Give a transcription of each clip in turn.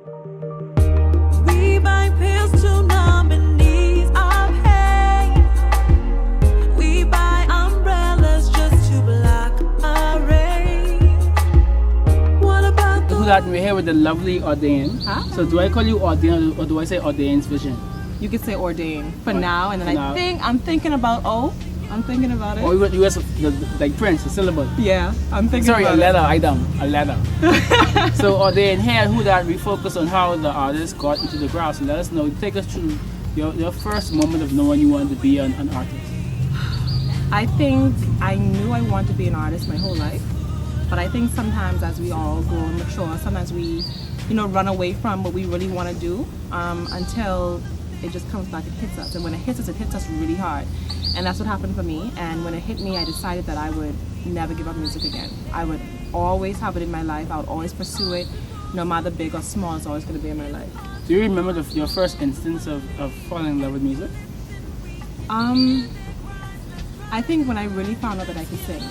We buy pills to numb and ease our pain. We buy umbrellas just to block our rain. What about the Who that we're here with the lovely Ordain. Huh? So do I call you Ordain or do I say Ordain's Vision? You could say Ordain for now, and then For now. I'm thinking about I'm thinking about it. Or you as like Prince, a syllable. Yeah, I'm thinking Sorry, a about letter, a letter. So Ordain here, who that we focus on how the artist got into the craft. So let us know, take us through your first moment of knowing you wanted to be an artist. I think I knew I wanted to be an artist my whole life, but I think sometimes as we all grow and mature, sometimes we, run away from what we really want to do until it just comes back and hits us. And when it hits us really hard. And that's what happened for me. And when it hit me, I decided that I would never give up music again. I would always have it in my life. I would always pursue it, no matter big or small. It's always going to be in my life. Do you remember your first instance of falling in love with music? I think when I really found out that I could sing.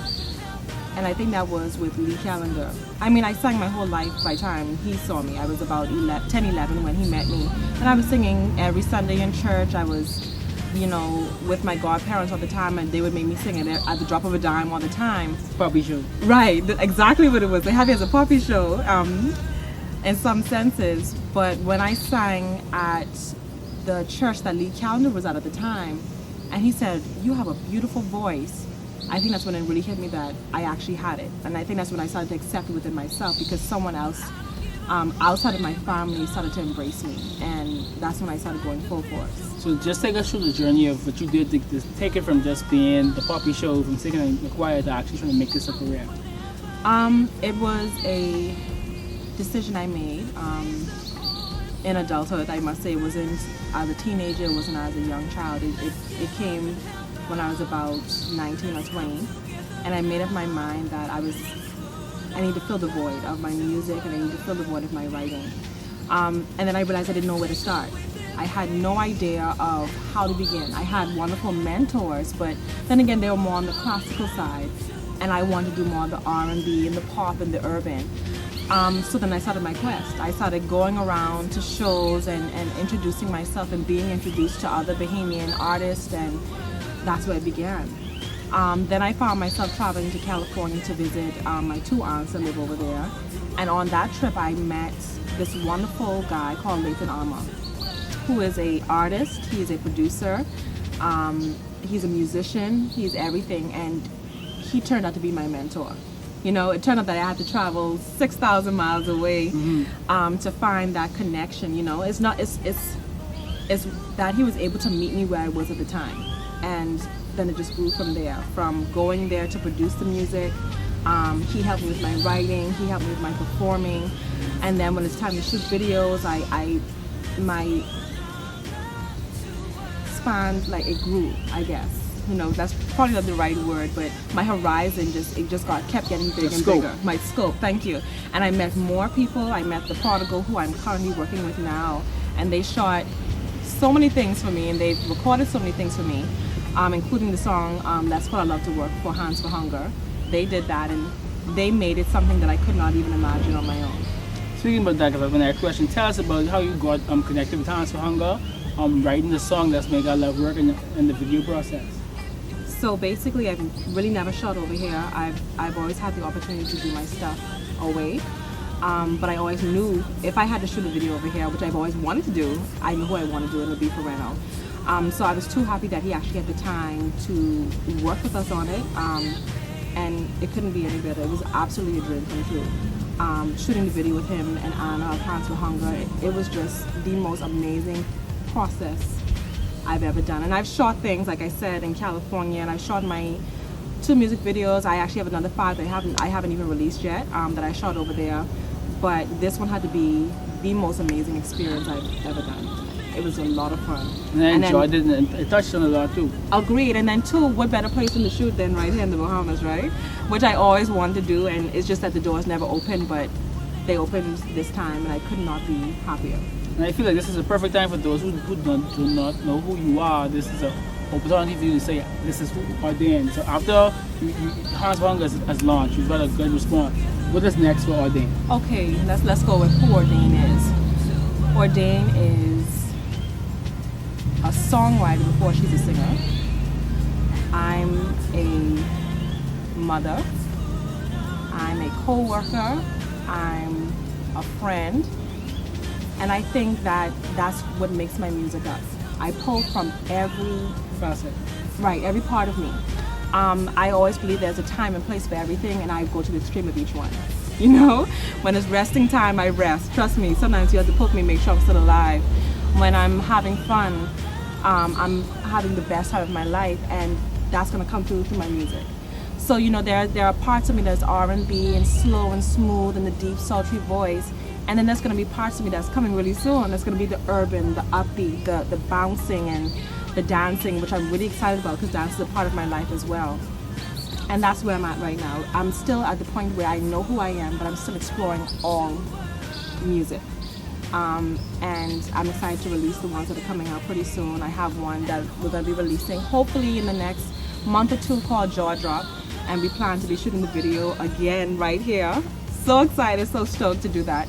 And I think that was with Lee Callender. I mean, I sang my whole life by the time he saw me. I was about 10, 11 when he met me. And I was singing every Sunday in church. I was, with my godparents all the time, and they would make me sing it at the drop of a dime all the time. Puppy show. Right, exactly what it was. They have it as a puppy show in some senses. But when I sang at the church that Lee Callender was at the time, and he said, "You have a beautiful voice," I think that's when it really hit me that I actually had it. And I think that's when I started to accept it within myself, because someone else outside of my family started to embrace me. And that's when I started going full force. So just take us through the journey of what you did to take it from just being the puppy show, from singing in the choir, to actually trying to make this a career. It was a decision I made in adulthood. I must say, it wasn't as a teenager, it wasn't as a young child. It came when I was about 19 or 20, and I made up my mind that I need to fill the void of my music, and I need to fill the void of my writing. And then I realized I didn't know where to start. I had no idea of how to begin. I had wonderful mentors, but then again, they were more on the classical side, and I wanted to do more of the R&B and the pop and the urban. So then I started my quest. I started going around to shows and introducing myself and being introduced to other Bahamian artists, and that's where it began. Then I found myself traveling to California to visit my two aunts that live over there. And on that trip, I met this wonderful guy called Layton Armour, who is an artist, he is a producer, he's a musician, he's everything, and he turned out to be my mentor. It turned out that I had to travel 6,000 miles away to find that connection. It's that he was able to meet me where I was at the time. And then it just grew from there. From going there to produce the music, he helped me with my writing, he helped me with my performing, and then when it's time to shoot videos, my span, like, it grew, I guess. That's probably not the right word, but my horizon kept getting bigger and bigger. My scope, thank you. And I met more people. I met the Prodigal, who I'm currently working with now, and they shot so many things for me, and they've recorded so many things for me, including the song That's What I Love to Work for, Hands for Hunger. They did that, and they made it something that I could not even imagine on my own. Speaking about that, my next question, tell us about how you got connected with Hands for Hunger, writing the song Let's Make Our Love Work, in the video process. So basically, I've really never shot over here. I've always had the opportunity to do my stuff away. But I always knew if I had to shoot a video over here, which I've always wanted to do, I knew who I wanted to do, and it would be for Reno. So I was too happy that he actually had the time to work with us on it, and it couldn't be any better. It was absolutely a dream come true. Shooting the video with him and Anna of Hands for Hunger, it was just the most amazing process I've ever done. And I've shot things, like I said, in California, and I've shot my 2 music videos. I actually have another 5 that I haven't even released yet, that I shot over there. But this one had to be the most amazing experience I've ever done. It was a lot of fun. And I enjoyed it, and it touched on a lot too. Agreed. And then too, what better place than to shoot than right here in the Bahamas, right? Which I always wanted to do, and it's just that the doors never opened, but they opened this time, and I could not be happier. And I feel like this is a perfect time for those who do not know who you are. This is an opportunity for you to say, this is who Ordain. So after Hands for Hunger has launched, you've got a good response. What is next for Ordain? Okay, let's go with who Ordain is. Ordain is a songwriter before she's a singer. I'm a mother. I'm a co-worker. I'm a friend. And I think that that's what makes my music up. I pull from every Facet. right, every part of me. I always believe there's a time and place for everything, and I go to the extreme of each one. You know, when it's resting time, I rest. Trust me, sometimes you have to poke me, make sure I'm still alive. When I'm having fun, I'm having the best time of my life, and that's gonna come through my music. So you know, there are parts of me that's R&B and slow and smooth and the deep, sultry voice, and then there's gonna be parts of me that's coming really soon. That's gonna be the urban, the upbeat, the bouncing and the dancing, which I'm really excited about because dance is a part of my life as well. And that's where I'm at right now. I'm still at the point where I know who I am, but I'm still exploring all music. And I'm excited to release the ones that are coming out pretty soon. I have one that we're going to be releasing hopefully in the next month or two called Jaw Drop, and we plan to be shooting the video again right here. So excited, so stoked to do that.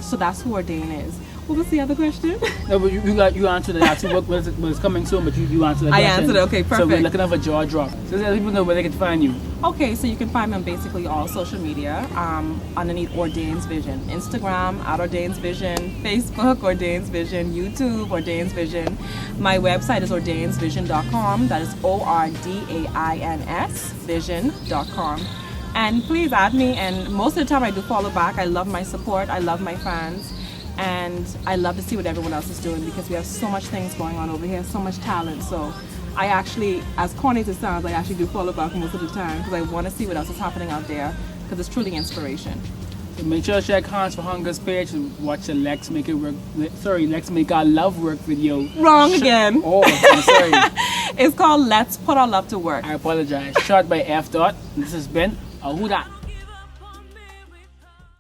So that's who Ordain is. What was the other question? No, but you answered that. So what was coming soon, but you answered the I question. answered it, okay, So we're perfect. looking out for Jaw Drop. So let people know where they can find you. Okay, so you can find me on basically all social media underneath Ordain's Vision. Instagram, @Ordain's Vision, Facebook, Ordain's Vision, YouTube, Ordain's Vision. My website is ordainsvision.com. That is ORDAINS vision.com. And please add me, and most of the time I do follow back. I love my support, I love my fans, and I love to see what everyone else is doing because we have so much things going on over here, so much talent. So I actually, as corny as it sounds, I actually do follow back most of the time because I want to see what else is happening out there because it's truly inspiration. So make sure to check Hands for Hunger's page and watch the Let's Make Our Love Work video. Wrong again. Oh, I'm sorry. It's called Let's Put Our Love to Work. I apologize. Shot by F. Dot. This has been a Who Dat.